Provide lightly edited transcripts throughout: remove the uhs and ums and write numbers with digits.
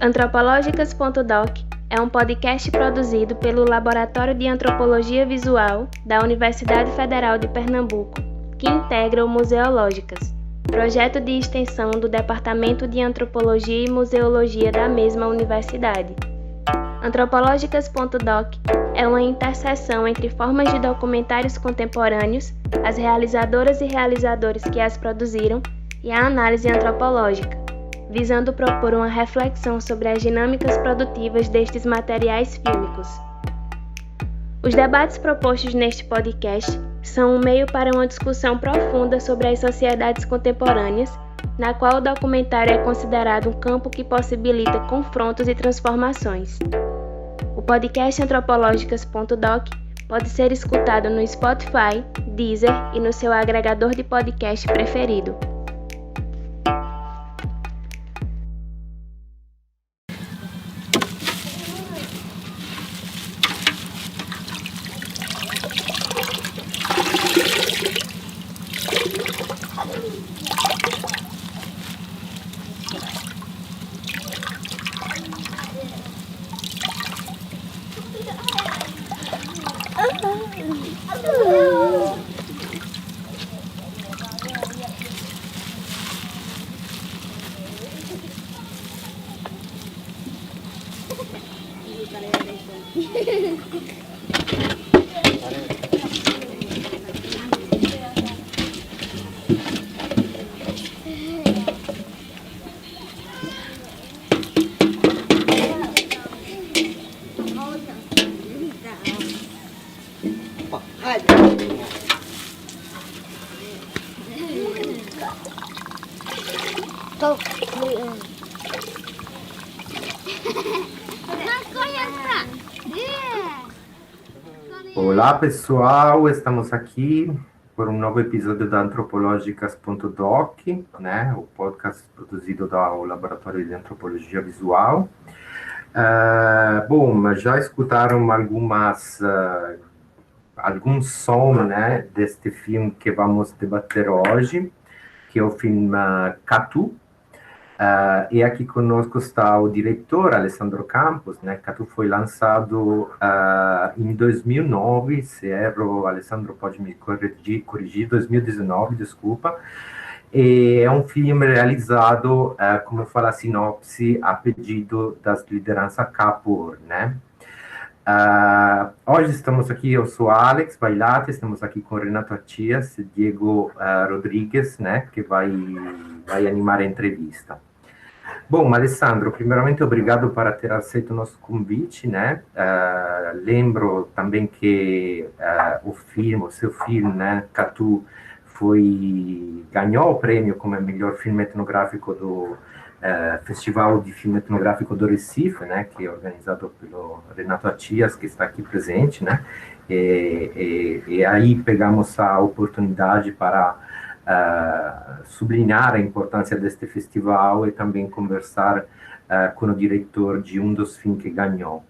Antropológicas.doc é um podcast produzido pelo Laboratório de Antropologia Visual da Universidade Federal de Pernambuco, que integra o Museológicas, projeto de extensão do Departamento de Antropologia e Museologia da mesma universidade. Antropológicas.doc é uma interseção entre formas de documentários contemporâneos, as realizadoras e realizadores que as produziram e a análise antropológica, visando propor uma reflexão sobre as dinâmicas produtivas destes materiais fílmicos. Os debates propostos neste podcast são um meio para uma discussão profunda sobre as sociedades contemporâneas, na qual o documentário é considerado um campo que possibilita confrontos e transformações. O podcast Antropológicas.doc pode ser escutado no Spotify, Deezer e no seu agregador de podcast preferido. Olá pessoal, estamos aqui por um novo episódio da Antropológicas.doc, né, o podcast produzido do Laboratório de Antropologia Visual. Bom, já escutaram algum som, né, deste filme que vamos debater hoje, que é o filme Catu. E aqui conosco está o diretor, Alessandro Campos, né? Catu foi lançado em 2009, se erro, Alessandro pode me corrigir, 2019, desculpa. E é um filme realizado, como fala a sinopse, a pedido das lideranças Capur, né? Hoje estamos aqui, eu sou Alex Bailate, estamos aqui com Renato Atias e Diego Rodrigues, né, que vai animar a entrevista. Bom, Alessandro, primeiramente obrigado por ter aceito o nosso convite, né? Lembro também que o seu filme, né, Catu, ganhou o prêmio como melhor filme etnográfico do Festival de Filme Etnográfico do Recife, né, que é organizado pelo Renato Atias, que está aqui presente, né, e aí pegamos a oportunidade para sublinhar a importância deste festival e também conversar com o diretor de um dos filmes que ganhou.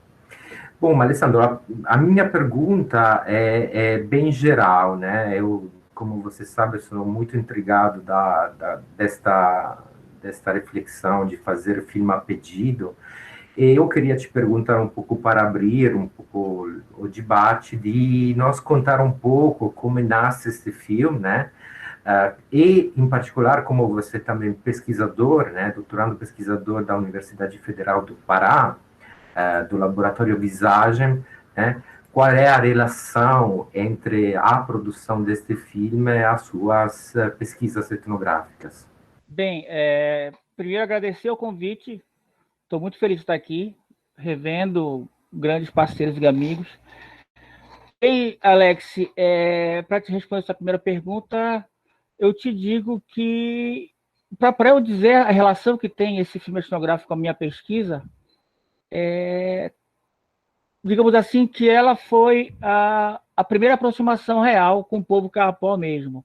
Bom, Alessandro, a minha pergunta é bem geral, né, como você sabe, sou muito intrigado desta reflexão de fazer filme a pedido. E eu queria te perguntar um pouco para abrir um pouco o debate, de nós contar um pouco como nasce este filme, né? E, em particular, como você também pesquisador, né, doutorando pesquisador da Universidade Federal do Pará, do Laboratório Visagem, né? Qual é a relação entre a produção deste filme e as suas pesquisas etnográficas? Bem, primeiro agradecer o convite. Estou muito feliz de estar aqui, revendo grandes parceiros e amigos. E, Alex, para te responder essa primeira pergunta, eu te digo que, para eu dizer a relação que tem esse filme etnográfico com a minha pesquisa, digamos assim, que ela foi a primeira aproximação real com o povo Kaapó mesmo.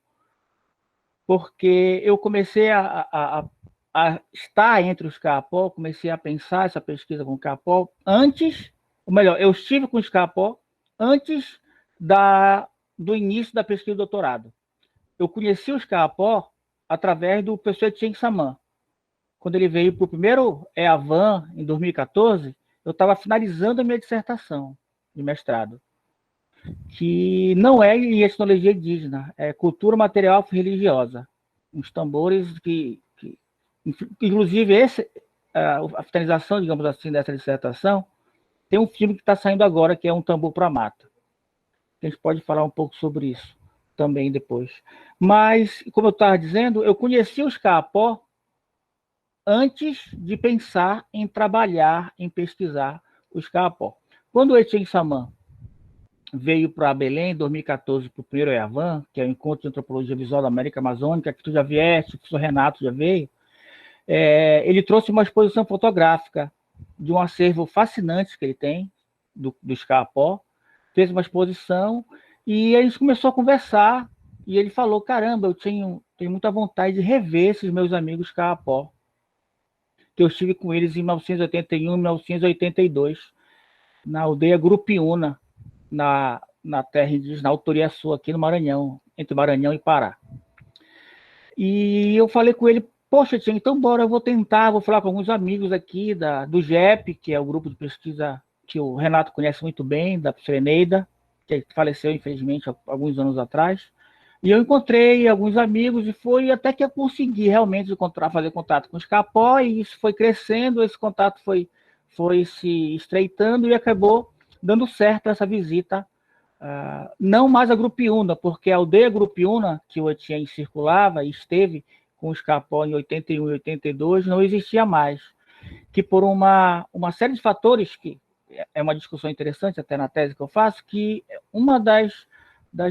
Porque eu comecei a estar entre os Kaapó, comecei a pensar essa pesquisa com o Kaapó antes, ou melhor, eu estive com os Kaapó antes do início da pesquisa do doutorado. Eu conheci os Kaapó através do professor Etienne Saman. quando ele veio para o primeiro EAVAN, em 2014, eu estava finalizando a minha dissertação de mestrado, que não é em etnologia indígena, é cultura material religiosa. Uns tambores inclusive, a finalização, digamos assim, dessa dissertação, tem um filme que está saindo agora, que é Um Tambor para a Mata. A gente pode falar um pouco sobre isso também depois. Mas, como eu estava dizendo, eu conheci os Kaapó antes de pensar em trabalhar, em pesquisar os Kaapó. Quando o Etienne Saman veio para Belém, em 2014, para o primeiro EAVAN, que é o Encontro de Antropologia Visual da América Amazônica, que tu já vieste, que o professor Renato já veio, ele trouxe uma exposição fotográfica de um acervo fascinante que ele tem, dos Kaapó, fez uma exposição, e a gente começou a conversar, e ele falou, caramba, eu tenho muita vontade de rever esses meus amigos Kaapó, que eu estive com eles em 1981 e 1982, na aldeia Grupiúna, na terra indígena Autoriaçu, aqui no Maranhão, entre Maranhão e Pará. E eu falei com ele, poxa, tia, então bora, eu vou tentar, vou falar com alguns amigos aqui do GEP, que é o grupo de pesquisa que o Renato conhece muito bem, da professora Eneida, que faleceu, infelizmente, há alguns anos atrás. E eu encontrei alguns amigos e foi até que eu consegui realmente fazer contato com os Kaapó, e isso foi crescendo, esse contato foi se estreitando e acabou dando certo essa visita, não mais a Grupiúna, porque a aldeia Grupiúna, que o Etienne circulava e esteve com os Kaapó em 81 e 82, não existia mais, que por uma série de fatores, que é uma discussão interessante até na tese que eu faço, que uma das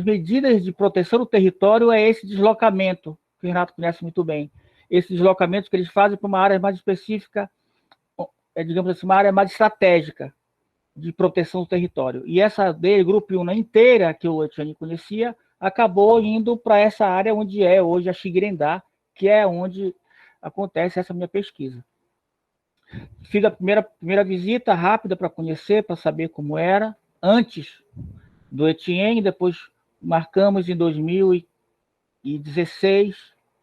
medidas de proteção do território é esse deslocamento, que o Renato conhece muito bem, esse deslocamento que eles fazem para uma área mais específica, digamos assim, uma área mais estratégica de proteção do território. E essa aldeia, Grupiúna inteira, que o Etienne conhecia, acabou indo para essa área onde é hoje a Xigrendá, que é onde acontece essa minha pesquisa. Fiz a primeira visita rápida para conhecer, para saber como era, antes do Etienne, depois marcamos em 2016,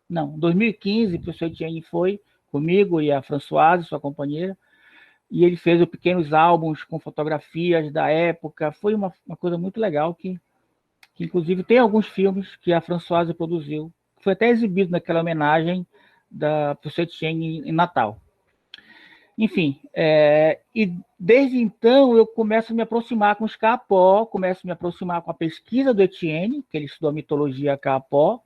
não, 2015, o professor Etienne foi comigo e a Françoise, sua companheira, e ele fez pequenos álbuns com fotografias da época, foi uma coisa muito legal, que inclusive tem alguns filmes que a Françoise produziu, foi até exibido naquela homenagem da professora Etienne em Natal. Enfim, e desde então eu começo a me aproximar com os Kaapó, começo a me aproximar com a pesquisa do Etienne, que ele estudou a mitologia Kaapó,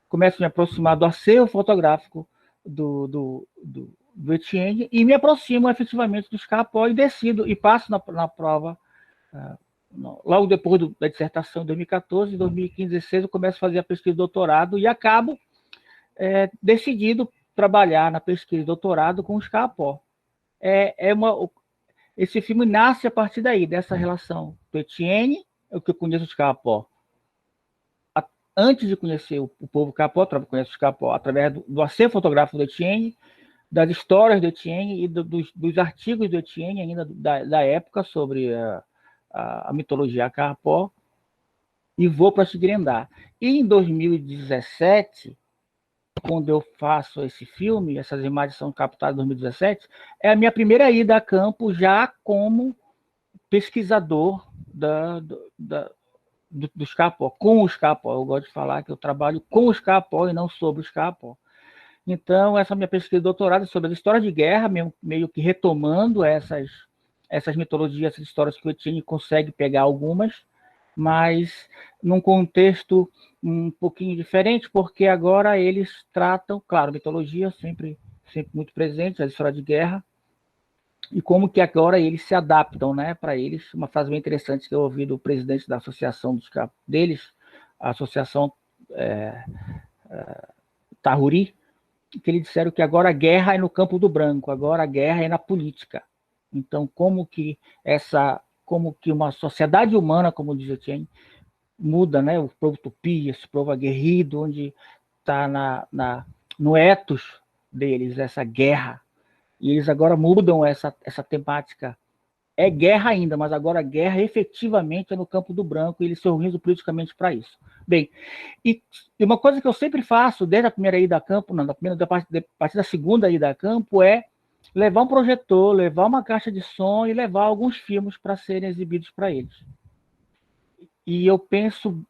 começo a me aproximar do acervo fotográfico do Etienne e me aproximo efetivamente dos Kaapó e decido, e passo na prova, logo depois da dissertação de 2014, em 2015, 2016, eu começo a fazer a pesquisa de doutorado e acabo decidido trabalhar na pesquisa de doutorado com os Kaapó. Esse filme nasce a partir daí, dessa relação do Etienne, o que eu conheço os Kaapó. Antes de conhecer o povo Kaapó, conheço os Kaapó através do acervo fotográfico do Etienne, das histórias do Etienne e dos artigos do Etienne ainda da época sobre a mitologia Kaapó, e vou para Xigrendá. E em 2017, quando eu faço esse filme, essas imagens são captadas em 2017, é a minha primeira ida a campo já como pesquisador dos Kaapó, com os Kaapó. Eu gosto de falar que eu trabalho com os Kaapó e não sobre os Kaapó. Então, essa minha pesquisa de doutorado é sobre as histórias de guerra, meio que retomando essas mitologias, essas histórias que o Etienne consegue pegar algumas, mas num contexto um pouquinho diferente, porque agora eles tratam, claro, mitologia sempre muito presente, a história de guerra, e como que agora eles se adaptam, né, para eles. Uma frase bem interessante que eu ouvi do presidente da associação deles, a associação Tahuri, que eles disseram que agora a guerra é no campo do branco, agora a guerra é na política. Então, como que uma sociedade humana, como diz o Etienne, muda, né? O povo tupi, esse povo aguerrido, onde está no ethos deles, essa guerra. E eles agora mudam essa temática. É guerra ainda, mas agora a guerra efetivamente é no campo do branco e eles se organizam politicamente para isso. Bem, e uma coisa que eu sempre faço, desde a primeira ida a campo, não, a partir da segunda ida a campo, é levar um projetor, levar uma caixa de som e levar alguns filmes para serem exibidos para eles. E eu penso,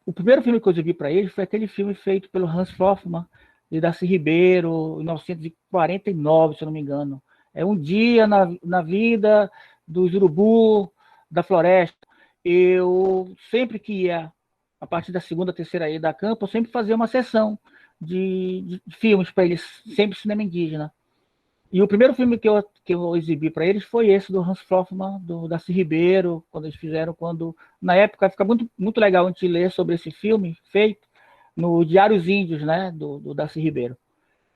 o primeiro filme que eu exibi para eles foi aquele filme feito pelo Hans Hoffmann e Darcy Ribeiro, em 1949, se eu não me engano. É um dia na vida dos urubu da floresta. Eu sempre que ia, a partir da segunda, terceira ida a campo, eu sempre fazia uma sessão de filmes para eles, sempre cinema indígena. E o primeiro filme que eu exibi para eles foi esse do Hans Hoffmann, do Darcy Ribeiro, quando eles fizeram, na época fica muito, muito legal a gente ler sobre esse filme feito no Diários Índios, né, do Darcy Ribeiro.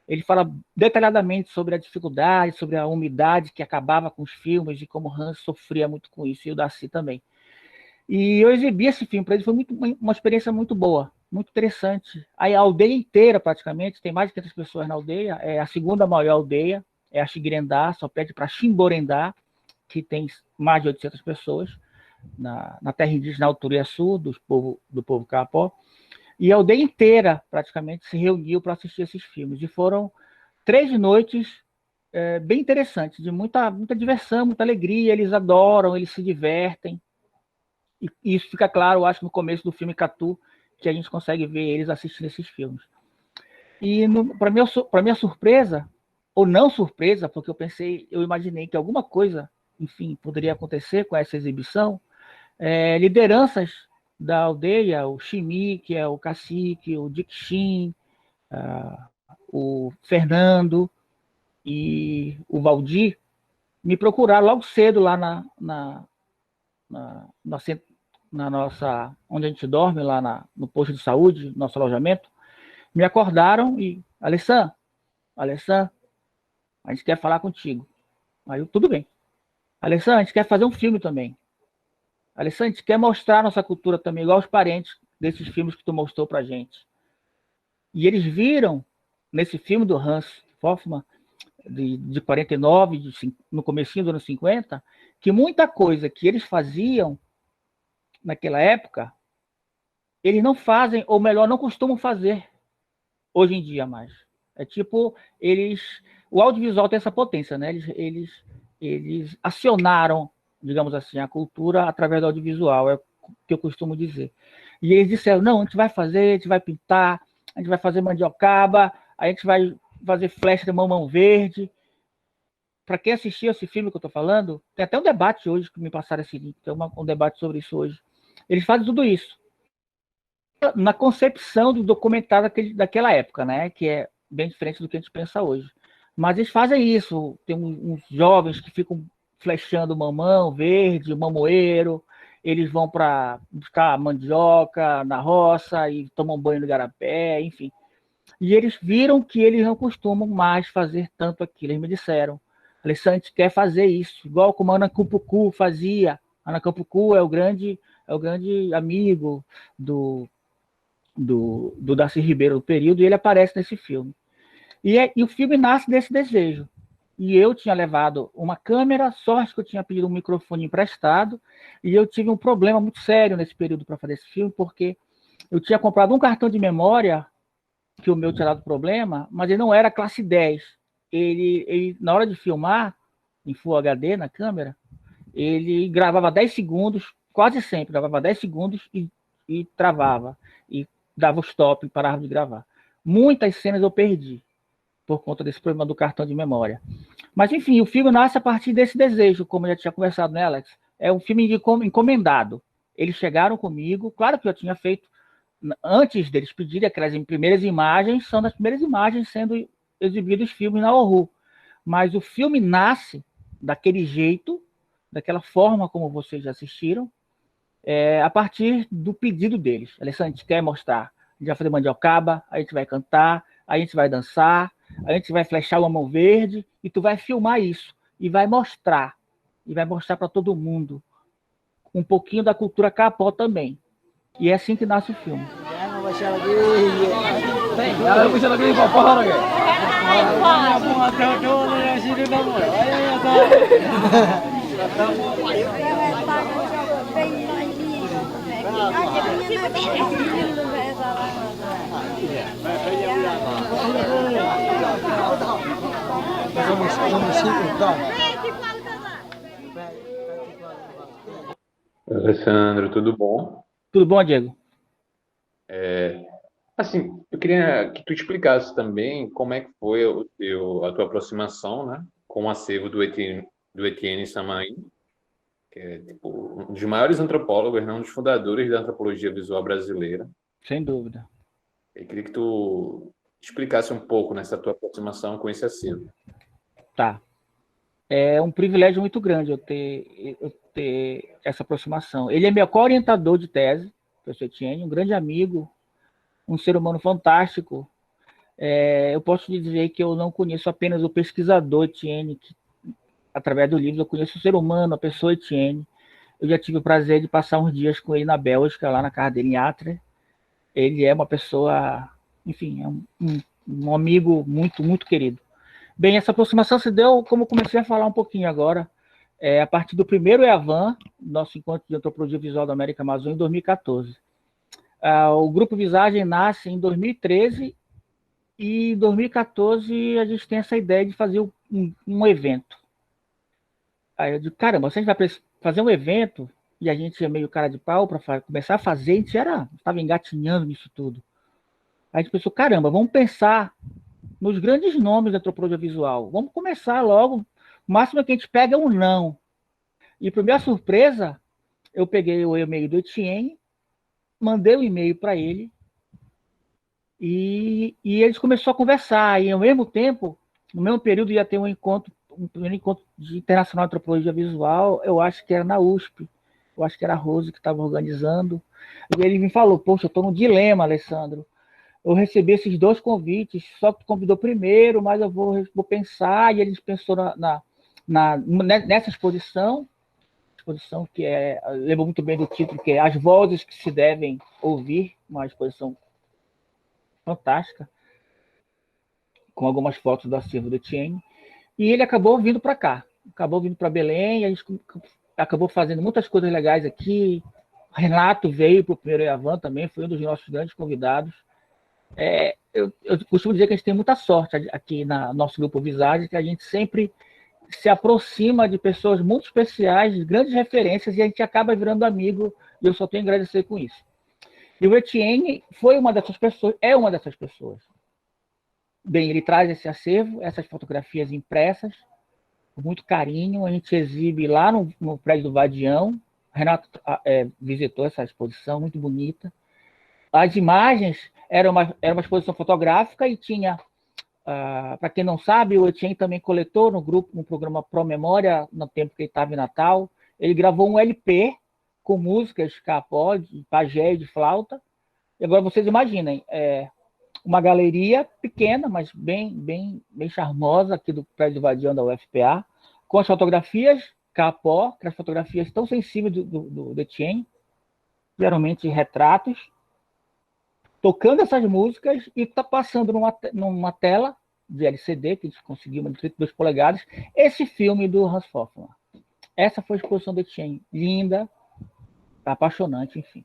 Ele fala detalhadamente sobre a dificuldade, sobre a umidade que acabava com os filmes e como Hans sofria muito com isso, e o Darcy também. E eu exibi esse filme para eles, foi uma experiência muito boa, muito interessante. Aí a aldeia inteira, praticamente, tem mais de 500 pessoas na aldeia, é a segunda maior aldeia, é a Xigrendá, só pede para Ximborendá, que tem mais de 800 pessoas, na terra indígena Alturiaçu, do povo Capó. E a aldeia inteira, praticamente, se reuniu para assistir esses filmes. E foram 3 noites bem interessantes, de muita diversão, muita alegria. Eles adoram, eles se divertem. E isso fica claro, eu acho, no começo do filme Catu, que a gente consegue ver eles assistindo esses filmes. E, para minha surpresa, ou não surpresa, porque eu imaginei que alguma coisa, enfim, poderia acontecer com essa exibição, lideranças da aldeia, o Chimi, que é o cacique, o Dixim, o Fernando e o Valdir, me procuraram logo cedo lá na nossa, onde a gente dorme, lá no posto de saúde, nosso alojamento, me acordaram e, Alessandro, a gente quer falar contigo. Aí eu, tudo bem. Alessandro, a gente quer fazer um filme também. Alessandro, a gente quer mostrar nossa cultura também, igual os parentes desses filmes que tu mostrou pra gente. E eles viram, nesse filme do Hans Hoffmann, de 49, no comecinho dos anos 50, que muita coisa que eles faziam naquela época, eles não fazem, ou melhor, não costumam fazer hoje em dia mais. É tipo, o audiovisual tem essa potência, né? Eles acionaram, digamos assim, a cultura através do audiovisual, é o que eu costumo dizer. E eles disseram, não, a gente vai fazer, a gente vai pintar, a gente vai fazer mandiocaba, a gente vai fazer flecha de mamão verde. Para quem assistiu esse filme que eu estou falando, tem até um debate hoje, que me passaram esse link, tem um debate sobre isso hoje. Eles fazem tudo isso na concepção do documentário daquela época, né? Que é bem diferente do que a gente pensa hoje. Mas eles fazem isso. Tem uns jovens que ficam flechando mamão verde, mamoeiro. Eles vão para buscar mandioca na roça e tomam banho no igarapé, enfim. E eles viram que eles não costumam mais fazer tanto aquilo. Eles me disseram, Alessandro, a gente quer fazer isso, igual como a Ana Campucu fazia. A Ana Campucu é o grande amigo do Darcy Ribeiro do período, e ele aparece nesse filme. E o filme nasce desse desejo. E eu tinha levado uma câmera, sorte que eu tinha pedido um microfone emprestado, e eu tive um problema muito sério nesse período para fazer esse filme, porque eu tinha comprado um cartão de memória, que o meu tinha dado problema, mas ele não era classe 10. Ele na hora de filmar, em Full HD, na câmera, ele gravava 10 segundos, quase sempre, gravava 10 segundos e travava, e dava o stop e parava de gravar. Muitas cenas eu perdi, por conta desse problema do cartão de memória. Mas, enfim, o filme nasce a partir desse desejo, como eu já tinha conversado, né, Alex? É um filme encomendado. Eles chegaram comigo, claro que eu tinha feito, antes deles pedirem aquelas primeiras imagens, são das primeiras imagens sendo exibidos filmes na ORU. Mas o filme nasce daquele jeito, daquela forma como vocês já assistiram, a partir do pedido deles. Alessandro, a gente quer mostrar. A gente vai fazer mandiocaba, a gente vai cantar, a gente vai dançar, a gente vai flechar o mão verde, e tu vai filmar isso, e vai mostrar para todo mundo um pouquinho da cultura Capó também. E é assim que nasce o filme. Alessandro, tudo bom? Tudo bom, Diego? Assim, eu queria que tu explicasse também como é que foi a tua aproximação, né, com o acervo do Etienne Samain, que é tipo um dos maiores antropólogos, né, um dos fundadores da antropologia visual brasileira. Sem dúvida. Eu queria que tu explicasse um pouco nessa tua aproximação com esse acervo. Tá. É um privilégio muito grande eu ter essa aproximação. Ele é meu co-orientador de tese, o professor Etienne, um grande amigo, um ser humano fantástico. Eu posso te dizer que eu não conheço apenas o pesquisador Etienne, que, através do livro, eu conheço o ser humano, a pessoa Etienne. Eu já tive o prazer de passar uns dias com ele na Bélgica, lá na casa dele em Atre. Ele é uma pessoa, enfim, é um amigo muito, muito querido. Bem, essa aproximação se deu, como eu comecei a falar um pouquinho agora, a partir do primeiro EAVAN, nosso encontro de antropologia visual da América Amazônica, em 2014. O Grupo Visagem nasce em 2013 e em 2014 a gente tem essa ideia de fazer um evento. Aí eu digo, caramba, se a gente vai fazer um evento e a gente é meio cara de pau para começar a fazer, a gente estava engatinhando nisso tudo. Aí a gente pensou, caramba, vamos pensar nos grandes nomes da antropologia visual. Vamos começar logo. O máximo que a gente pega é um não. E, para minha surpresa, eu peguei o e-mail do Etienne, mandei o e-mail para ele, e eles começaram a conversar. E, ao mesmo tempo, no mesmo período, ia ter um primeiro encontro de internacional de antropologia visual, eu acho que era na USP. Eu acho que era a Rose que estava organizando. E ele me falou, poxa, eu estou num dilema, Alessandro. Eu recebi esses 2 convites, só que tu convidou primeiro, mas eu vou pensar, e eles pensou nessa exposição que lembro muito bem do título, que é As Vozes que se Devem Ouvir, uma exposição fantástica, com algumas fotos do acervo do Etienne, e ele acabou vindo para cá, acabou vindo para Belém, e a gente acabou fazendo muitas coisas legais aqui. Renato veio para o primeiro EAVAN também, foi um dos nossos grandes convidados. Eu costumo dizer que a gente tem muita sorte aqui no nosso grupo Visagem, que a gente sempre se aproxima de pessoas muito especiais, de grandes referências, e a gente acaba virando amigo, e eu só tenho a agradecer com isso. E o Etienne foi uma dessas pessoas, é uma dessas pessoas. Bem, ele traz esse acervo, essas fotografias impressas, com muito carinho, a gente exibe lá no prédio do Vadião. Renato visitou essa exposição, muito bonita. As imagens era uma exposição fotográfica e tinha, para quem não sabe, o Etienne também coletou no programa Pro Memória, no tempo que ele estava em Natal. Ele gravou um LP com músicas capó, de pajé e de flauta. E agora vocês imaginem, uma galeria pequena, mas bem charmosa, aqui do prédio do Vadião da UFPA, com as fotografias capó, que as fotografias tão sensíveis do Etienne, geralmente retratos, tocando essas músicas e está passando numa tela de LCD, que a gente conseguiu, de 32 polegadas, esse filme do Hans Hoffmann. Essa foi a exposição do Etienne, linda, apaixonante, enfim.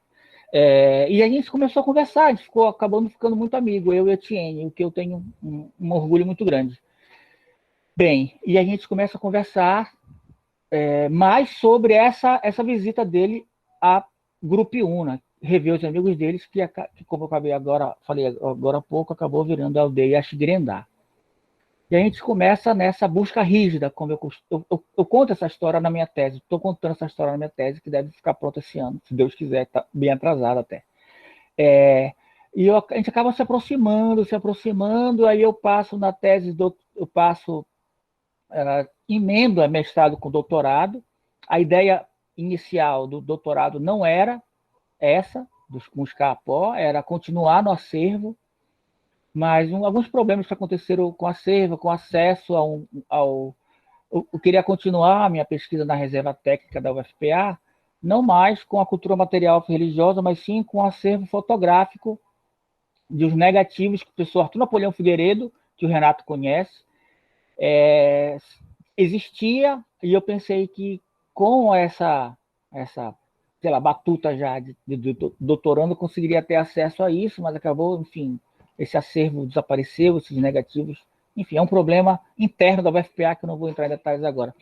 E a gente começou a conversar, a gente acabando ficando muito amigo, eu e o Etienne, o que eu tenho um orgulho muito grande. Bem, e a gente começa a conversar mais sobre essa visita dele a Grupo Una, rever os amigos deles, que como eu falei agora há pouco, acabou virando a aldeia Xgrendá. E a gente começa nessa busca rígida, como eu conto essa história na minha tese, estou contando essa história na minha tese, que deve ficar pronta esse ano, se Deus quiser, está bem atrasado até. E a gente acaba se aproximando, aí eu passo na tese, emendo a mestrado com doutorado. A ideia inicial do doutorado não era essa, com os capó, era continuar no acervo, mas alguns problemas que aconteceram com o acervo, com acesso eu queria continuar a minha pesquisa na reserva técnica da UFPA, não mais com a cultura material religiosa, mas sim com o acervo fotográfico dos negativos que o professor Arthur Napoleão Figueiredo, que o Renato conhece, existia, e eu pensei que com essa sei lá, batuta já de doutorando, conseguiria ter acesso a isso, mas acabou, enfim, esse acervo desapareceu, esses negativos. Enfim, é um problema interno da UFPA que eu não vou entrar em detalhes agora.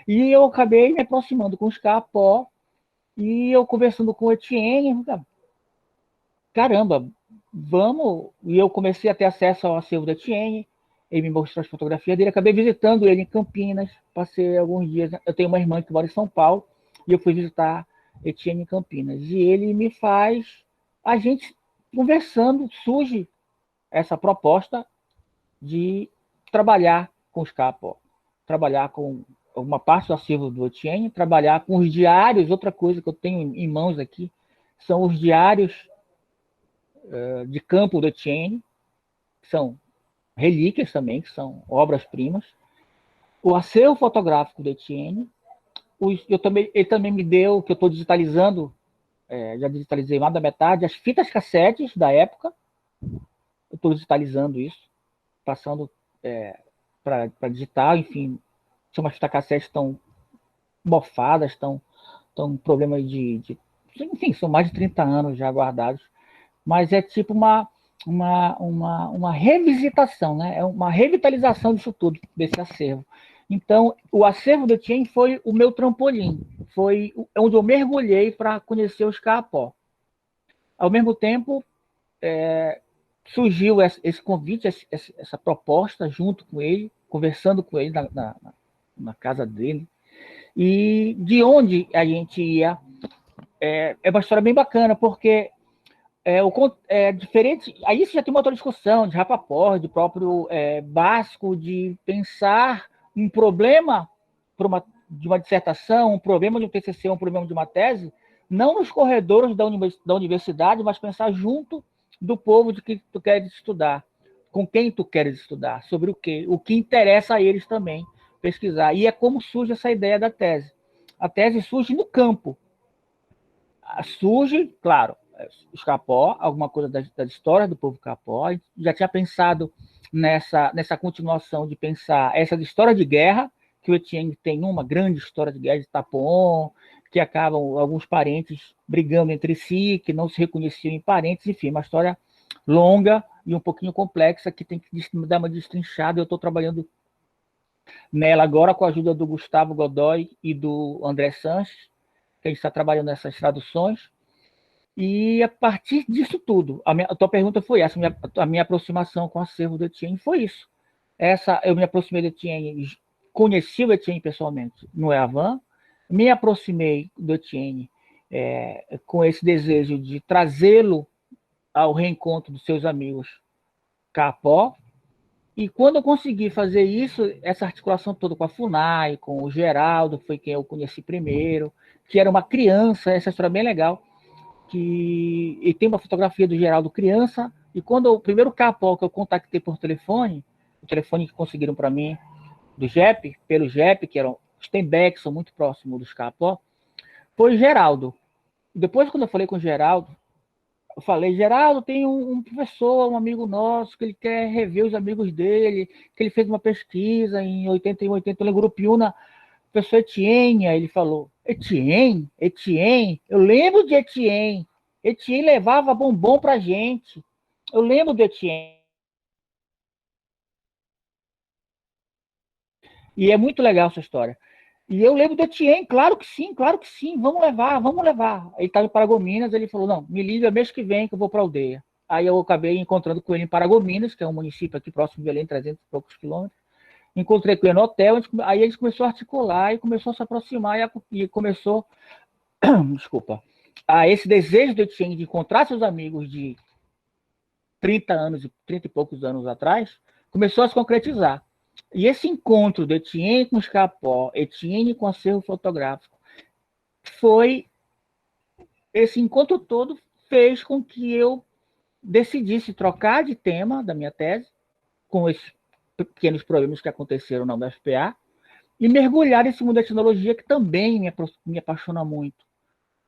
E eu acabei me aproximando com os CAPO e eu conversando com o Etienne, caramba, vamos. E eu comecei a ter acesso ao acervo do Etienne, ele me mostrou as fotografias dele, acabei visitando ele em Campinas, passei alguns dias. Eu tenho uma irmã que mora em São Paulo e eu fui visitar Etienne em Campinas. E ele me faz, a gente conversando, surge essa proposta de trabalhar com os CAPO, trabalhar com uma parte do acervo do Etienne, trabalhar com os diários. Outra coisa que eu tenho em mãos aqui são os diários de campo do Etienne, que são relíquias também, que são obras-primas. O acervo fotográfico do Etienne, ele também me deu, que eu estou digitalizando, já digitalizei mais da metade, as fitas cassetes da época, eu estou digitalizando isso, passando para digital, enfim, são umas fitas cassetes tão mofadas, tão problema enfim, são mais de 30 anos já guardados, mas é tipo uma revisitação, né? É uma revitalização disso tudo, desse acervo. Então, o acervo do Etienne foi o meu trampolim, foi onde eu mergulhei para conhecer os CAPO. Ao mesmo tempo, surgiu esse convite, essa proposta junto com ele, conversando com ele na casa dele, e de onde a gente ia. É uma história bem bacana, porque diferente. Aí isso já tem uma outra discussão de Rapaport, de próprio Basco, de pensar um problema de uma dissertação, um problema de um TCC, um problema de uma tese, não nos corredores da universidade, mas pensar junto do povo de que tu queres estudar, com quem tu queres estudar, sobre o que interessa a eles também pesquisar. E é como surge essa ideia da tese. A tese surge no campo. Surge, claro, os Capó, alguma coisa das histórias do povo Capó. Já tinha pensado nessa continuação de pensar essa história de guerra, que o Etienne tem uma grande história de guerra de Tapoon, que acabam alguns parentes brigando entre si, que não se reconheciam em parentes, enfim, uma história longa e um pouquinho complexa, que tem que dar uma destrinchada. Eu estou trabalhando nela agora com a ajuda do Gustavo Godoy e do André Sanches, que a gente está trabalhando nessas traduções. E a partir disso tudo, a tua pergunta foi essa, a minha aproximação com o acervo do Etienne foi isso. Eu me aproximei do Etienne, conheci o Etienne pessoalmente no EAVAN, me aproximei do Etienne com esse desejo de trazê-lo ao reencontro dos seus amigos Capó, e quando eu consegui fazer isso, essa articulação toda com a FUNAI, com o Geraldo, foi quem eu conheci primeiro, que era uma criança, essa história é bem legal, e tem uma fotografia do Geraldo criança, e quando o primeiro Capó que eu contactei por telefone, o telefone que conseguiram para mim, pelo JEP, que eram os Tembeck, são muito próximos dos Capó, foi o Geraldo. Depois, quando eu falei com o Geraldo, eu falei, Geraldo, tem um professor, um amigo nosso, que ele quer rever os amigos dele, que ele fez uma pesquisa em 81, 80, no Grupo Piúna, o professor Etienne. Aí ele falou, Etienne? Eu lembro de Etienne. Etienne levava bombom pra gente. Eu lembro do Etienne. E é muito legal essa história. E eu lembro do Etienne, claro que sim, vamos levar. Ele estava em Paragominas, ele falou, não, me liga mês que vem que eu vou para a aldeia. Aí eu acabei encontrando com ele em Paragominas, que é um município aqui próximo de Belém, 300 e poucos quilômetros. Encontrei com ele no hotel, aí a gente começou a articular e começou a se aproximar e começou, desculpa, a esse desejo do Etienne de encontrar seus amigos de 30 e poucos anos atrás, começou a se concretizar. E esse encontro do Etienne com os Capó, Etienne com acervo fotográfico, esse encontro todo fez com que eu decidisse trocar de tema da minha tese, com esses pequenos problemas que aconteceram na UFPA, e mergulhar nesse mundo da tecnologia, que também me apaixona muito.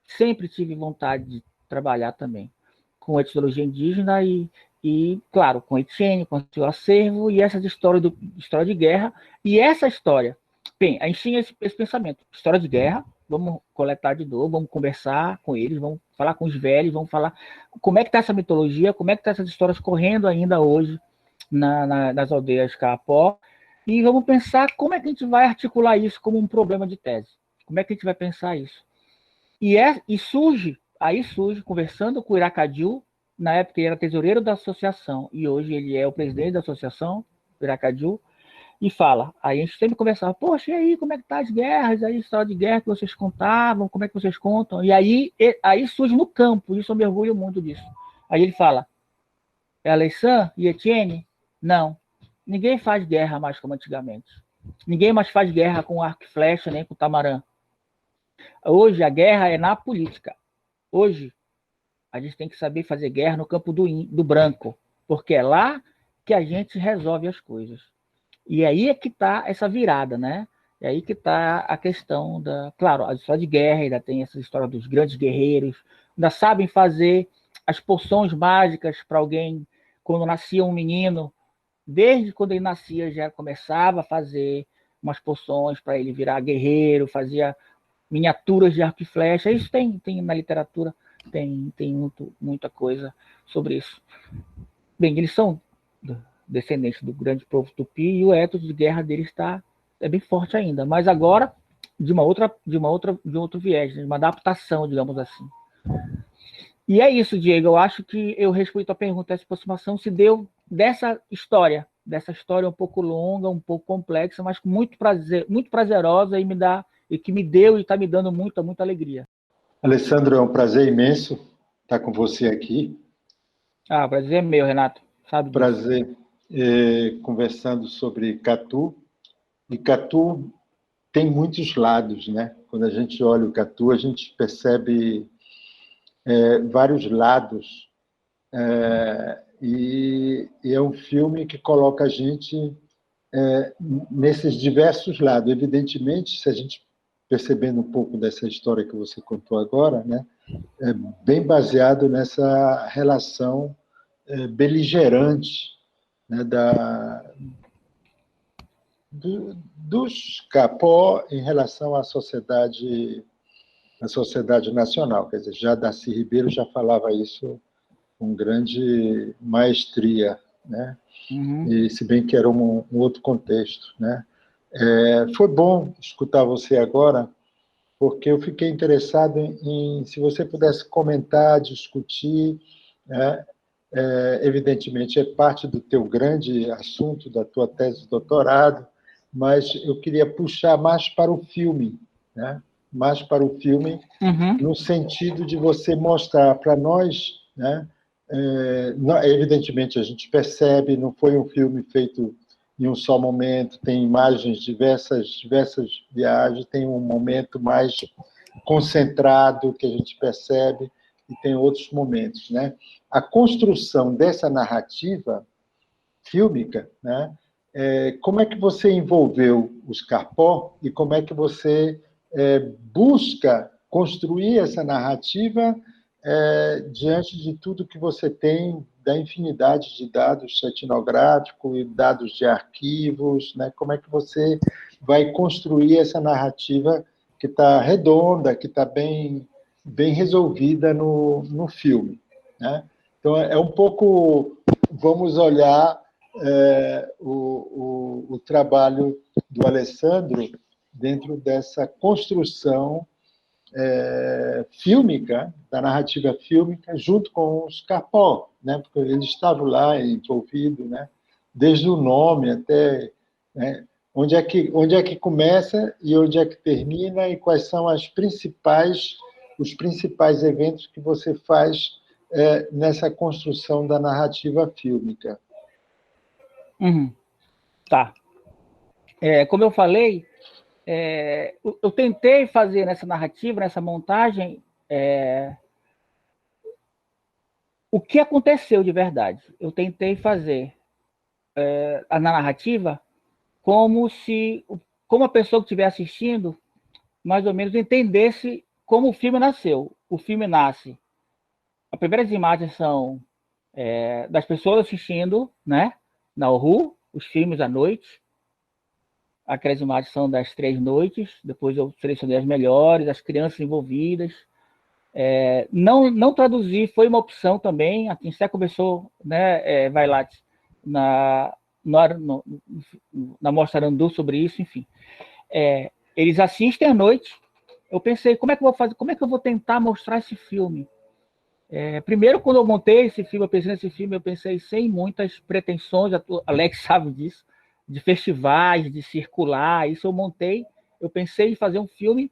Sempre tive vontade de trabalhar também com a etnologia indígena e, claro, com Etienne, com o seu acervo, e essas história de guerra. E essa história, bem, a gente tinha esse pensamento, história de guerra, vamos coletar de novo, vamos conversar com eles, vamos falar com os velhos, vamos falar como é que está essa mitologia, como é que estão essas histórias correndo ainda hoje nas aldeias Kaapó, e vamos pensar como é que a gente vai articular isso como um problema de tese. Como é que a gente vai pensar isso? E surge, conversando com o Iracaju, na época ele era tesoureiro da associação, e hoje ele é o presidente da associação, o Iracaju, e fala, aí a gente sempre conversava, poxa, e aí, como é que tá as guerras, aí, história de guerra que vocês contavam, como é que vocês contam? E aí surge no campo, isso eu me orgulho muito disso. Aí ele fala, é Alessandro e Etienne? Não, ninguém faz guerra mais como antigamente. Ninguém mais faz guerra com arco e flecha, nem com tamarã. Hoje a guerra é na política. Hoje a gente tem que saber fazer guerra no campo do branco, porque é lá que a gente resolve as coisas. E aí é que está essa virada, né? É aí que está a questão da... Claro, a história de guerra ainda tem essa história dos grandes guerreiros, ainda sabem fazer as poções mágicas para alguém, quando nascia um menino, desde quando ele nascia já começava a fazer umas poções para ele virar guerreiro, fazia miniaturas de arco e flecha. Isso tem na literatura, tem muita coisa sobre isso. Bem, eles são descendentes do grande povo tupi, e o ethos de guerra deles é bem forte ainda, mas agora de outro viés, de uma adaptação, digamos assim. E é isso, Diego, eu acho que eu respondi a tua pergunta, essa aproximação se deu dessa história um pouco longa, um pouco complexa, mas muito prazerosa, e que me deu e está me dando muita alegria. Alessandro, é um prazer imenso estar com você aqui. Ah, prazer é meu, Renato. Sabe disso. Prazer conversando sobre Catu. E Catu tem muitos lados, né? Quando a gente olha o Catu, a gente percebe vários lados. E é um filme que coloca a gente nesses diversos lados. Evidentemente, se a gente percebendo um pouco dessa história que você contou agora, né, é bem baseado nessa relação beligerante, né, dos Kaapó em relação à sociedade nacional. Quer dizer, já Darcy Ribeiro já falava isso com grande maestria, né? Uhum. E se bem que era um outro contexto, né? Foi bom escutar você agora, porque eu fiquei interessado em se você pudesse comentar, discutir, né? Evidentemente, é parte do teu grande assunto, da tua tese de doutorado, mas eu queria puxar mais para o filme, né? Mais para o filme, no sentido de você mostrar para nós, né? Evidentemente, a gente percebe, não foi um filme feito em um só momento, tem imagens, diversas viagens, tem um momento mais concentrado que a gente percebe, e tem outros momentos, né? A construção dessa narrativa fílmica, né? Como é que você envolveu os Kaapó e como é que você busca construir essa narrativa diante de tudo que você tem, da infinidade de dados etnográficos e dados de arquivos, né? Como é que você vai construir essa narrativa que está redonda, que está bem resolvida no filme, né? Então, é um pouco... Vamos olhar o trabalho do Alessandro dentro dessa construção fílmica, da narrativa fílmica, junto com os Kaapó, né? Porque eles estavam lá envolvidos, né? Desde o nome até... né? Onde é que começa e onde é que termina, e quais são os principais eventos que você faz nessa construção da narrativa fílmica. Tá. Como eu falei, eu tentei fazer nessa narrativa, nessa montagem, o que aconteceu de verdade. Eu tentei fazer na narrativa como a pessoa que estiver assistindo mais ou menos entendesse como o filme nasceu. O filme nasce. As primeiras imagens são das pessoas assistindo, né, na Nauru, os filmes à noite. aquelas imagens são das 3 noites, depois eu selecionei as melhores, as crianças envolvidas. Não traduzir foi uma opção também, a Sincé conversou, né, Vailates, na Mostra Arandu sobre isso, enfim. Eles assistem à noite. Eu pensei, como é que eu vou fazer? Como é que eu vou tentar mostrar esse filme? Primeiro, quando eu montei esse filme, eu pensei nesse filme, eu pensei sem muitas pretensões, Alex sabe disso, de festivais, de circular, isso eu montei, eu pensei em fazer um filme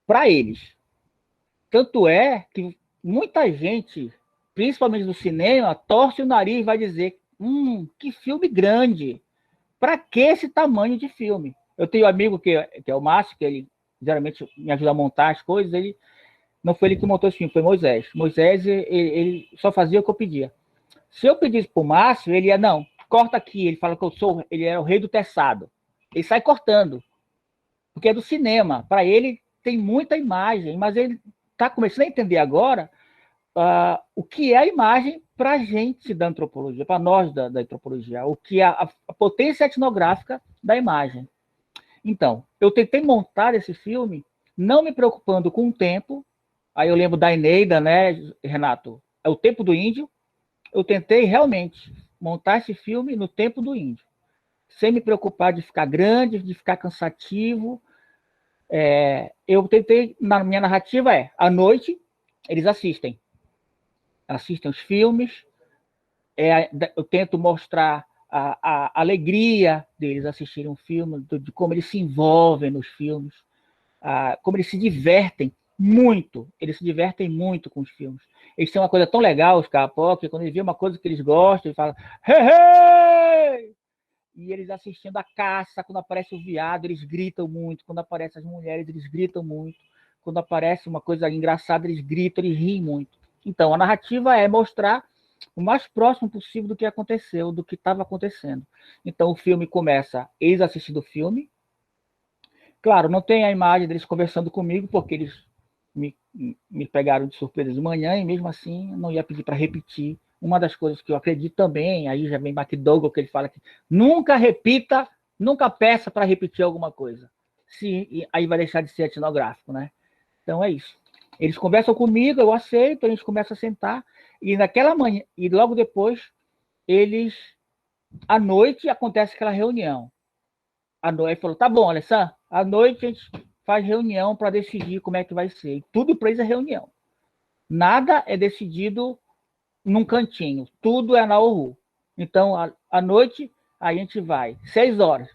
para eles. Tanto é que muita gente, principalmente no cinema, torce o nariz e vai dizer, que filme grande, para que esse tamanho de filme? Eu tenho um amigo que é o Márcio, que ele geralmente me ajuda a montar as coisas, não foi ele que montou esse filme, foi Moisés. Moisés, ele só fazia o que eu pedia. Se eu pedisse para o Márcio, ele ia, não, corta aqui, ele fala que ele era o rei do teçado. Ele sai cortando, porque é do cinema. Para ele, tem muita imagem, mas ele está começando a entender agora o que é a imagem para a gente da antropologia, para nós da antropologia, o que é a potência etnográfica da imagem. Então, eu tentei montar esse filme não me preocupando com o tempo. Aí eu lembro da Eneida, né, Renato? É o tempo do índio. Eu tentei realmente montar esse filme no tempo do índio, sem me preocupar de ficar grande, de ficar cansativo. Eu tentei, na minha narrativa, à noite, eles assistem os filmes, eu tento mostrar a alegria deles assistirem um filme, de como eles se envolvem nos filmes, como eles se divertem muito com os filmes. Eles têm uma coisa tão legal, os Capó, que quando eles veem uma coisa que eles gostam, eles falam, hey, hey! E eles assistindo a caça, quando aparece o veado, eles gritam muito, quando aparecem as mulheres, eles gritam muito, quando aparece uma coisa engraçada, eles gritam, eles riem muito. Então, a narrativa é mostrar o mais próximo possível do que aconteceu, do que estava acontecendo. Então, o filme começa, eles assistindo o filme. Claro, não tem a imagem deles conversando comigo, porque eles me pegaram de surpresa de manhã, e mesmo assim, não ia pedir para repetir. Uma das coisas que eu acredito também, aí já vem McDougall, que ele fala que nunca repita, nunca peça para repetir alguma coisa. Aí vai deixar de ser etnográfico, né? Então é isso. Eles conversam comigo, eu aceito, a gente começa a sentar, e naquela manhã, e logo depois, à noite, acontece aquela reunião. À noite, ele falou, tá bom, Alessandro, à noite a gente faz reunião para decidir como é que vai ser. E tudo para eles é reunião. Nada é decidido num cantinho, tudo é na Oru. Então, à noite, a gente vai. 6 horas.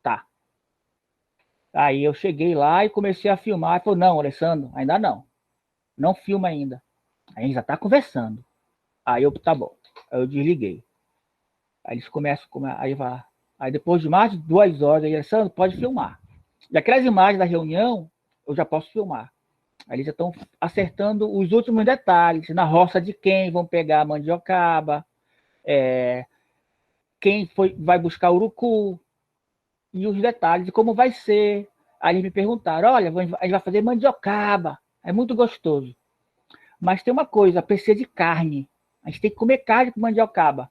Tá. Aí eu cheguei lá e comecei a filmar. Ele falou, não, Alessandro, ainda não. Não filma ainda. A gente já está conversando. Aí eu, tá bom. Aí eu desliguei. Aí eles começam, aí depois de mais de 2 horas, aí, Alessandro, pode filmar. E aquelas imagens da reunião, eu já posso filmar. Aí eles já estão acertando os últimos detalhes. Na roça de quem vão pegar a mandiocaba, quem vai buscar urucu, e os detalhes de como vai ser. Aí eles me perguntaram, olha, a gente vai fazer mandiocaba, é muito gostoso. Mas tem uma coisa, precisa de carne. A gente tem que comer carne com mandiocaba.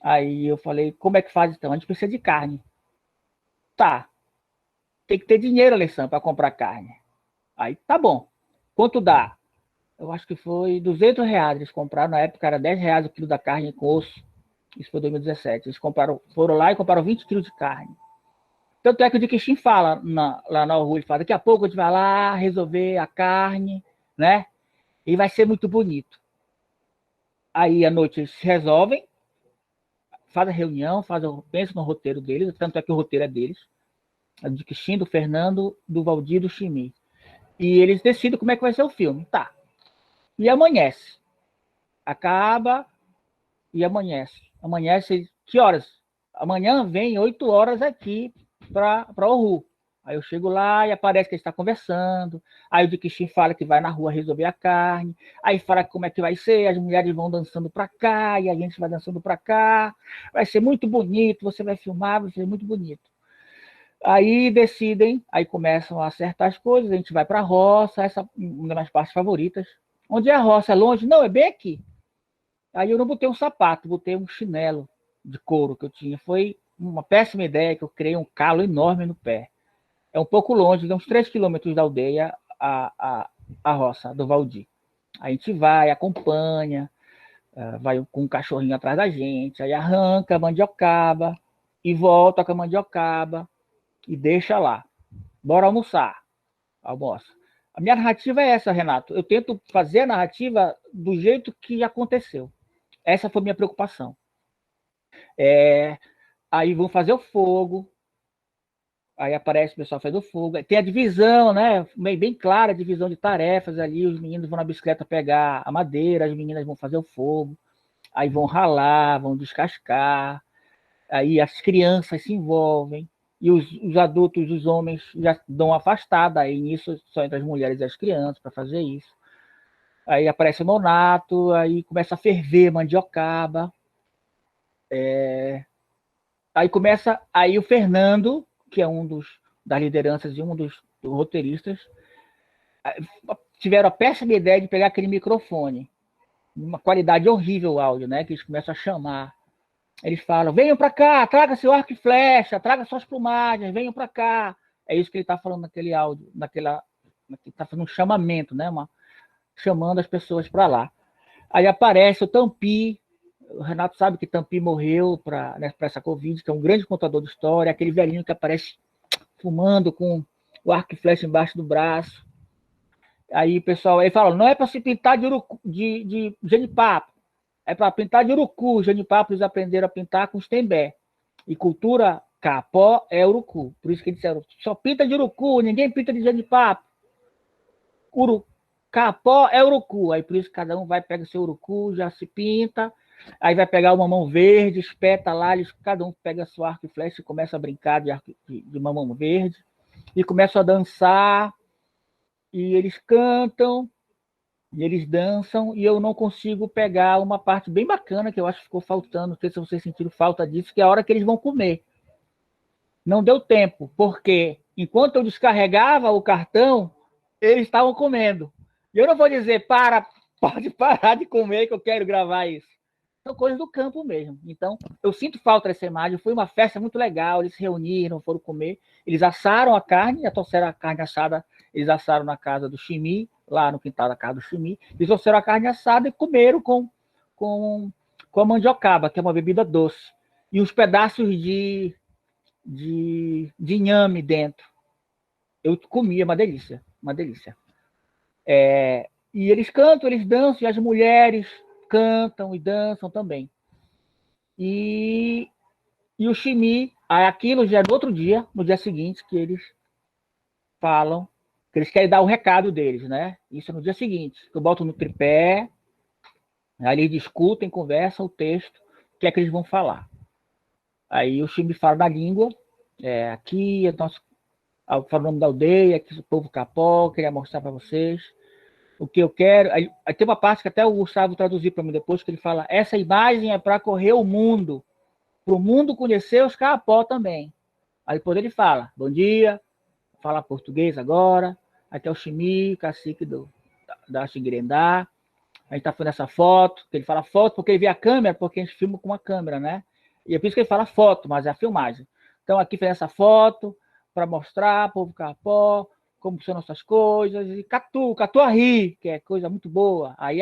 Aí eu falei, como é que faz então? A gente precisa de carne. Tá. Tem que ter dinheiro, Alessandro, para comprar carne. Aí, tá bom. Quanto dá? Eu acho que foi R$200. Eles compraram, na época era R$10 o quilo da carne com osso. Isso foi em 2017. Eles foram lá e compraram 20 quilos de carne. Tanto é que o Dikishin fala lá na rua, ele fala, daqui a pouco a gente vai lá resolver a carne, né? E vai ser muito bonito. Aí, à noite, eles se resolvem, fazem a reunião, pensam no roteiro deles, tanto é que o roteiro é deles, do Dikishin, do Fernando, do Valdir, do Chimi. E eles decidem como é que vai ser o filme. Tá. E amanhece. Acaba e amanhece. Amanhece, que horas? Amanhã vem 8 horas aqui para Oru. Aí eu chego lá e aparece que ele está conversando. Aí o Dikishin fala que vai na rua resolver a carne. Aí fala como é que vai ser. As mulheres vão dançando para cá e a gente vai dançando para cá. Vai ser muito bonito. Você vai filmar, vai ser muito bonito. Aí decidem, aí começam a acertar as coisas. A gente vai para a roça, essa é uma das minhas partes favoritas. Onde é a roça? É longe? Não, é bem aqui. Aí eu não botei um sapato, botei um chinelo de couro que eu tinha. Foi uma péssima ideia que eu criei um calo enorme no pé. É um pouco longe, uns 3 quilômetros da aldeia, a roça do Valdir. A gente vai, acompanha, vai com um cachorrinho atrás da gente, aí arranca a mandiocaba e volta com a mandiocaba e deixa lá. Bora almoçar. Almoça. A minha narrativa é essa, Renato. Eu tento fazer a narrativa do jeito que aconteceu. Essa foi a minha preocupação. Aí vão fazer o fogo, aí aparece o pessoal fazendo fogo, tem a divisão, né, bem clara, a divisão de tarefas ali, os meninos vão na bicicleta pegar a madeira, as meninas vão fazer o fogo, aí vão ralar, vão descascar, aí as crianças se envolvem, e os adultos, os homens, já dão uma afastada, aí nisso só entre as mulheres e as crianças para fazer isso. Aí aparece o nonato, aí começa a ferver mandiocaba, aí o Fernando, que é das lideranças e um dos roteiristas, tiveram a péssima ideia de pegar aquele microfone, uma qualidade horrível o áudio, né? Que eles começam a chamar. Eles falam, venham para cá, traga seu arco e flecha, traga suas plumagens, venham para cá. É isso que ele está falando naquele áudio, está fazendo um chamamento, né? Chamando as pessoas para lá. Aí aparece o Tampi. O Renato sabe que Tampi morreu para essa Covid, que é um grande contador de história, aquele velhinho que aparece fumando com o arco e flecha embaixo do braço. Aí o pessoal aí fala, não é para se pintar de genipapo, é para pintar de urucu. Genipapo eles aprenderam a pintar com os tembé. E cultura capó é urucu. Por isso que eles disseram, só pinta de urucu, ninguém pinta de genipapo. Capó é urucu. Aí por isso cada um vai, pega seu urucu, já se pinta. Aí vai pegar o mamão verde, espeta lá, cada um pega seu arco e flecha e começa a brincar de mamão verde. E começam a dançar, e eles cantam, e eles dançam, e eu não consigo pegar uma parte bem bacana que eu acho que ficou faltando, não sei se vocês sentiram falta disso, que é a hora que eles vão comer. Não deu tempo, porque enquanto eu descarregava o cartão, eles estavam comendo. E eu não vou dizer, pode parar de comer que eu quero gravar isso. São coisas do campo mesmo. Então, eu sinto falta dessa imagem. Foi uma festa muito legal. Eles se reuniram, foram comer. Eles assaram a carne, já trouxeram a carne assada. Eles assaram na casa do Chimi, lá no quintal da casa do Chimi. Eles trouxeram a carne assada e comeram com a mandiocaba, que é uma bebida doce. E uns pedaços de inhame dentro. Eu comi, é uma delícia. Uma delícia. E eles cantam, eles dançam, e as mulheres cantam e dançam também. E o Chimi, aquilo já é no outro dia, no dia seguinte, que eles falam, que eles querem dar o recado deles, né? Isso é no dia seguinte, que eu boto no tripé, aí eles discutem, conversam o texto, o que é que eles vão falar. Aí o Chimi fala da língua, aqui é nosso, fala o nome da aldeia, aqui é o povo capó, queria mostrar para vocês o que eu quero. Aí tem uma parte que até o Gustavo traduziu para mim depois, que ele fala, essa imagem é para correr o mundo, para o mundo conhecer os capó também. Aí depois ele fala, bom dia, fala português agora, aqui é o Chimi, cacique da Xingrendá, a gente está fazendo essa foto, ele fala foto porque ele vê a câmera, porque a gente filma com uma câmera, né? E é por isso que ele fala foto, mas é a filmagem. Então aqui fez essa foto para mostrar, povo capó, como são nossas coisas, e Catuari, que é coisa muito boa. Aí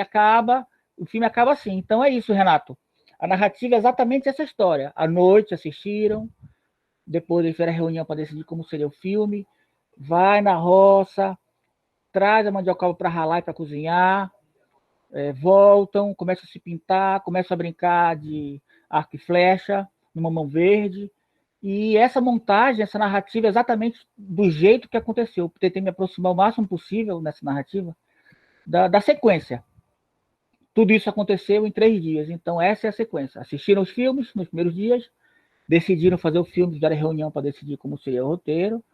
o filme acaba assim. Então é isso, Renato. A narrativa é exatamente essa história. À noite assistiram, depois eles fizeram a reunião para decidir como seria o filme, vai na roça, traz a mandiocaba para ralar e para cozinhar, voltam, começam a se pintar, começam a brincar de arco e flecha, no mamão verde. E essa montagem, essa narrativa é exatamente do jeito que aconteceu. Tentei me aproximar o máximo possível nessa narrativa da sequência. Tudo isso aconteceu em 3 dias. Então, essa é a sequência. Assistiram os filmes nos primeiros dias, decidiram fazer o filme, fizeram a reunião para decidir como seria o roteiro.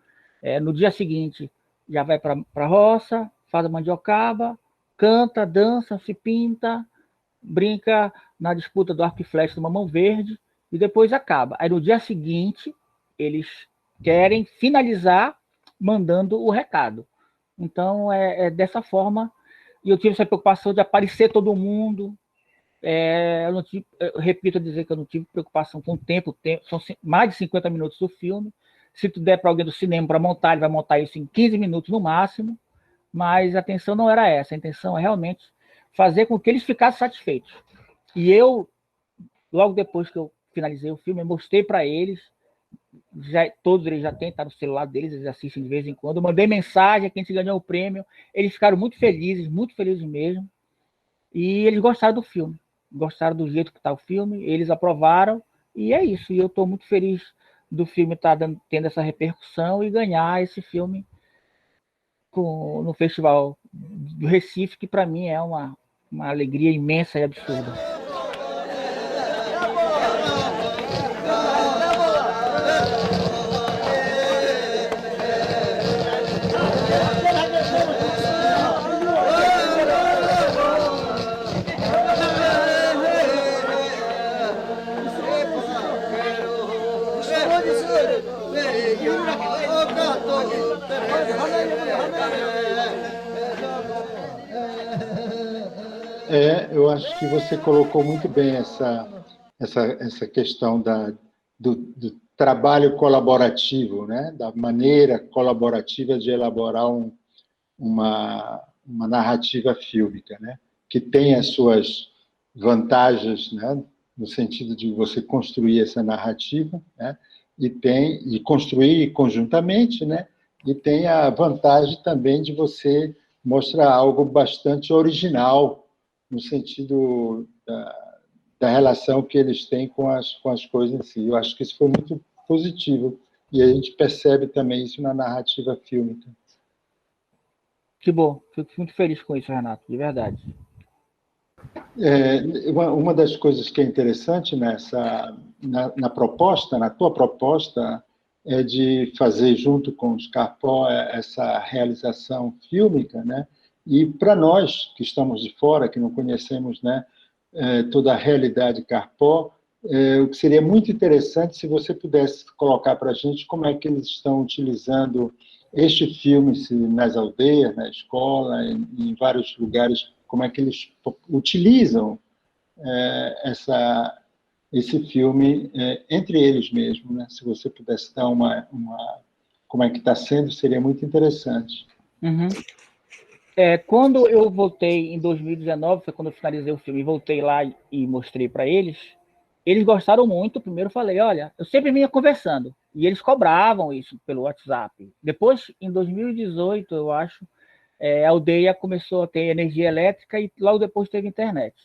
No dia seguinte, já vai para a roça, faz a mandiocaba, canta, dança, se pinta, brinca na disputa do arco e flecha do mamão verde, e depois acaba. Aí no dia seguinte, eles querem finalizar mandando o recado. Então, é dessa forma. E eu tive essa preocupação de aparecer todo mundo, eu repito a dizer que eu não tive preocupação com o tempo, são mais de 50 minutos do filme. Se tu der para alguém do cinema para montar, ele vai montar isso em 15 minutos no máximo, mas a intenção não era essa, a intenção é realmente fazer com que eles ficassem satisfeitos. E eu, logo depois que eu finalizei o filme, eu mostrei para eles, todos eles já têm, está no celular deles, eles assistem de vez em quando, eu mandei mensagem a quem se ganhou o prêmio, eles ficaram muito felizes mesmo, e eles gostaram do filme, gostaram do jeito que está o filme, eles aprovaram, e é isso, e eu estou muito feliz do filme estar tendo essa repercussão e ganhar esse filme no Festival do Recife, que para mim é uma alegria imensa e absurda. Eu acho que você colocou muito bem essa questão do trabalho colaborativo, né? Da maneira colaborativa de elaborar uma narrativa fílmica, né? Que tem as suas vantagens, né? No sentido de você construir essa narrativa, né? E construir conjuntamente, né? E tem a vantagem também de você mostrar algo bastante original, no sentido da relação que eles têm com as coisas em si. Eu acho que isso foi muito positivo, e a gente percebe também isso na narrativa fílmica. Que bom, fico muito feliz com isso, Renato, de verdade. Uma das coisas que é interessante na proposta, na tua proposta, é de fazer junto com os Carpó essa realização fílmica, né? E para nós que estamos de fora, que não conhecemos, né, toda a realidade Carpó, o que seria muito interessante se você pudesse colocar para a gente como é que eles estão utilizando este filme nas aldeias, na escola, em vários lugares, como é que eles utilizam esse filme entre eles mesmos, né? Se você pudesse dar como é que está sendo, seria muito interessante. Uhum. Quando eu voltei em 2019, foi quando eu finalizei o filme e voltei lá e mostrei para eles, eles gostaram muito. Primeiro eu falei, olha, eu sempre vinha conversando, e eles cobravam isso pelo WhatsApp. Depois, em 2018, eu acho, a aldeia começou a ter energia elétrica e logo depois teve internet.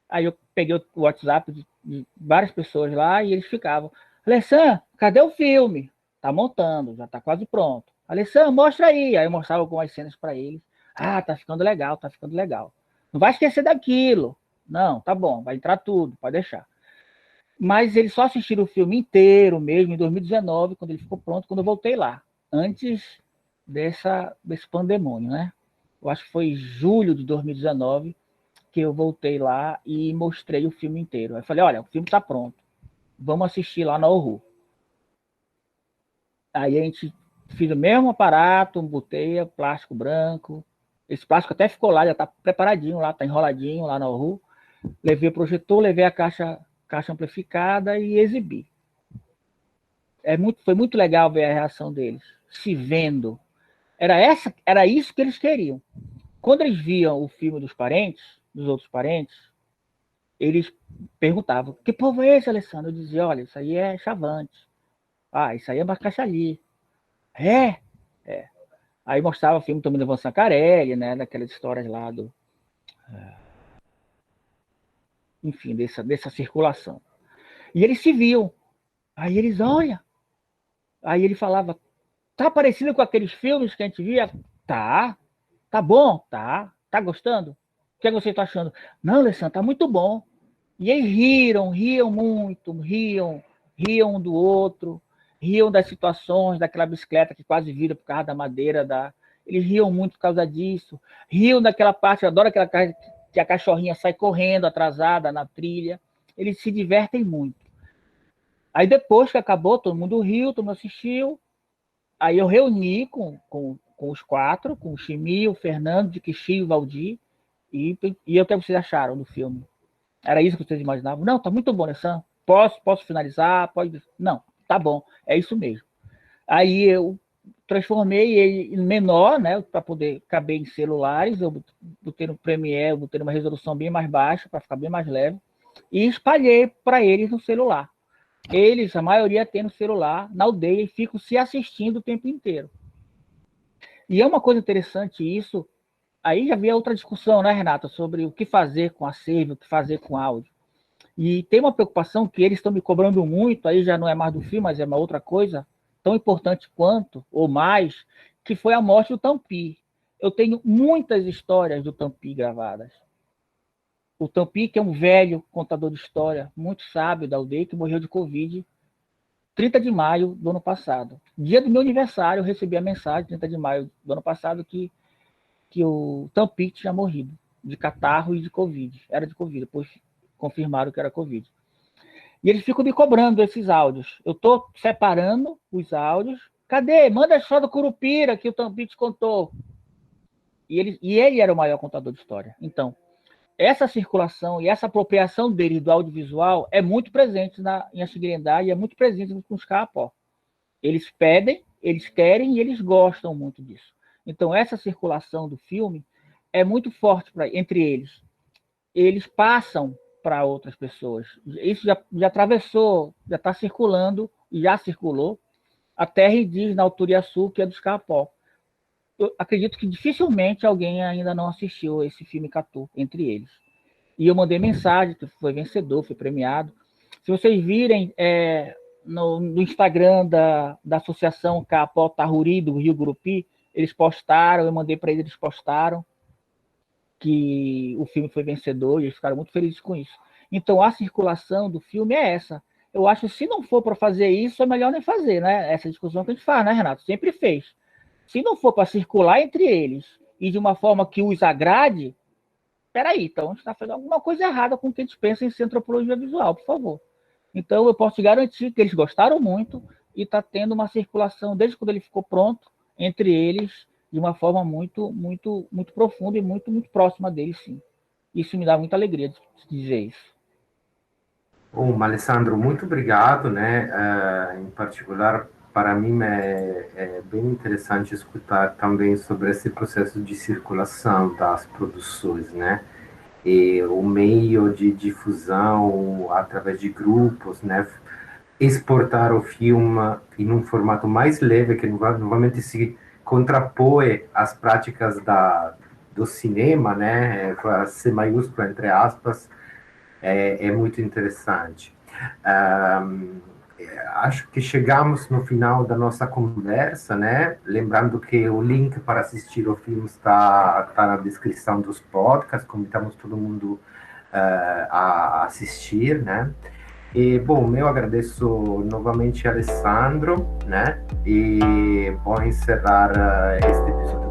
Aí eu peguei o WhatsApp de várias pessoas lá e eles ficavam, Alessandro, cadê o filme? Tá montando, já tá quase pronto. Alessandro, mostra aí. Aí eu mostrava algumas cenas para eles. Ah, tá ficando legal, tá ficando legal. Não vai esquecer daquilo. Não, tá bom, vai entrar tudo, pode deixar. Mas eles só assistiram o filme inteiro mesmo em 2019, quando ele ficou pronto, quando eu voltei lá. Antes desse pandemônio, né? Eu acho que foi julho de 2019 que eu voltei lá e mostrei o filme inteiro. Aí eu falei, olha, o filme tá pronto. Vamos assistir lá na Oru. Aí a gente fez o mesmo aparato, botei plástico branco. Esse plástico até ficou lá, já está preparadinho lá, está enroladinho lá na Oru. Levei o projetor, levei a caixa amplificada e exibi. Foi muito legal ver a reação deles, se vendo. Era isso que eles queriam. Quando eles viam o filme dos outros parentes, eles perguntavam, que povo é esse, Alessandro? Eu dizia, olha, isso aí é Chavante. Ah, isso aí é Macaxali. É. Aí mostrava o filme também do Ivan Sancarelli, né? Daquelas histórias lá enfim, dessa circulação. E eles se viam. Aí eles, olha. Aí ele falava, tá parecido com aqueles filmes que a gente via? Tá bom? Tá gostando? O que você tá achando? Não, Alessandro, tá muito bom. E eles riam muito, riam um do outro, riam das situações, daquela bicicleta que quase vira por causa da madeira. Eles riam muito por causa disso. Riam daquela parte, eu adoro aquela parte que a cachorrinha sai correndo, atrasada na trilha. Eles se divertem muito. Aí depois que acabou, todo mundo riu, todo mundo assistiu. Aí eu reuni com os quatro, com o Chimi, o Fernando, o Dikixi e o Valdir, e o que vocês acharam do filme? Era isso que vocês imaginavam? Não, tá muito bom, né, Sam? Posso finalizar? Pode. Não, tá bom, é isso mesmo. Aí eu transformei ele em menor, né, para poder caber em celulares. Eu botei no Premiere, eu botei numa resolução bem mais baixa para ficar bem mais leve e espalhei para eles no celular. Eles, a maioria, tem no celular, na aldeia, e ficam se assistindo o tempo inteiro. E é uma coisa interessante isso. Aí já havia outra discussão, né, Renata, sobre o que fazer com a save, o que fazer com áudio. E tem uma preocupação que eles estão me cobrando muito, aí já não é mais do filme, mas é uma outra coisa, tão importante quanto, ou mais, que foi a morte do Tampi. Eu tenho muitas histórias do Tampi gravadas. O Tampi, que é um velho contador de história, muito sábio da aldeia, que morreu de Covid, 30 de maio do ano passado. Dia do meu aniversário, eu recebi a mensagem, 30 de maio do ano passado, que o Tampi tinha morrido de catarro e de Covid. Era de Covid, depois confirmaram que era Covid. E eles ficam me cobrando esses áudios. Eu estou separando os áudios. Cadê? Manda a história do Curupira que o Tampi te contou. E ele era o maior contador de história. Então, essa circulação e essa apropriação dele do audiovisual é muito presente em Açiguirendá e é muito presente com os Kaapó. Eles pedem, eles querem e eles gostam muito disso. Então, essa circulação do filme é muito forte entre eles. Eles passam para outras pessoas. Isso já atravessou, já está circulando, e já circulou, a terra indígena Alturiaçu, que é dos Kaapó. Eu acredito que dificilmente alguém ainda não assistiu esse filme Catu, entre eles. E eu mandei mensagem, que foi vencedor, foi premiado. Se vocês virem no Instagram da Associação Kaapó Tahuri, do Rio Gurupi, eles postaram, eu mandei para eles, eles postaram que o filme foi vencedor e eles ficaram muito felizes com isso. Então, a circulação do filme é essa. Eu acho que se não for para fazer isso, é melhor nem fazer, né? Essa discussão que a gente faz, né, Renato? Sempre fez. Se não for para circular entre eles e de uma forma que os agrade, peraí, então a gente está fazendo alguma coisa errada com o que a gente pensa em ser antropologia visual, por favor. Então, eu posso te garantir que eles gostaram muito e está tendo uma circulação, desde quando ele ficou pronto, entre eles, de uma forma muito, muito, muito profunda e muito, muito próxima deles, sim. Isso me dá muita alegria de dizer isso. Bom, Alessandro, muito obrigado, né? Em particular, para mim é bem interessante escutar também sobre esse processo de circulação das produções, né? E o meio de difusão através de grupos, né? Exportar o filme em um formato mais leve, que novamente se contrapõe às práticas do cinema, né? Com a C maiúscula, entre aspas, é muito interessante. Acho que chegamos no final da nossa conversa, né? Lembrando que o link para assistir o filme está na descrição dos podcasts, convidamos todo mundo a assistir, né? E, bom, eu agradeço novamente a Alessandro, né? E vou encerrar este episódio